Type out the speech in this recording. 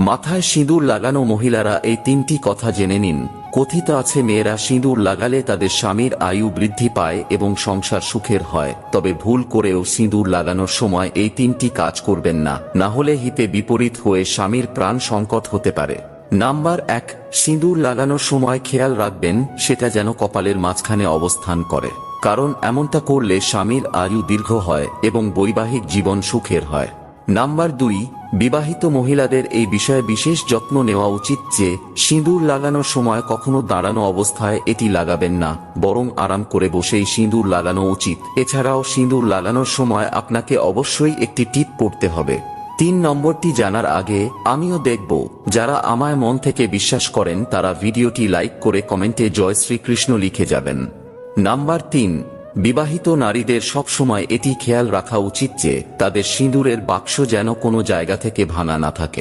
মাথায় সিঁদুর লাগানো মহিলারা এই তিনটি কথা জেনে নিন। কথিত আছে মেয়েরা সিঁদুর লাগালে তাদের স্বামীর আয়ু বৃদ্ধি পায় এবং সংসার সুখের হয়। তবে ভুল করেও সিঁদুর লাগানোর সময় এই তিনটি কাজ করবেন না, না হলে হিতে বিপরীত হয়ে স্বামীর প্রাণ সংকট হতে পারে। নাম্বার 1, সিঁদুর লাগানোর সময় খেয়াল রাখবেন সেটা যেন কপালের মাঝখানে অবস্থান করে, কারণ এমনটা করলে স্বামীর আয়ু দীর্ঘ হয় এবং বৈবাহিক জীবন সুখের হয়। নাম্বার 2, বিবাহিত মহিলাদের এই বিষয়ে বিশেষ যত্ন নেওয়া উচিত যে সিঁদুর লাগানোর সময় কখনো দাঁড়ানো অবস্থায় এটি লাগাবেন না, বরং আরাম করে বসেই সিঁদুর লাগানো উচিত। এছাড়াও সিঁদুর লাগানোর সময় আপনাকে অবশ্যই একটি টিপ পড়তে হবে। 3 নম্বরটি জানার আগে আমিও দেখব যারা আমায় মন থেকে বিশ্বাস করেন তারা ভিডিওটি লাইক করে কমেন্টে জয় শ্রীকৃষ্ণ লিখে যাবেন। নাম্বার 3, বিবাহিত নারীদের সবসময় এটি খেয়াল রাখা উচিত যে তাদের সিঁদুরের বাক্স যেন কোনো জায়গা থেকে ভাঙা না থাকে।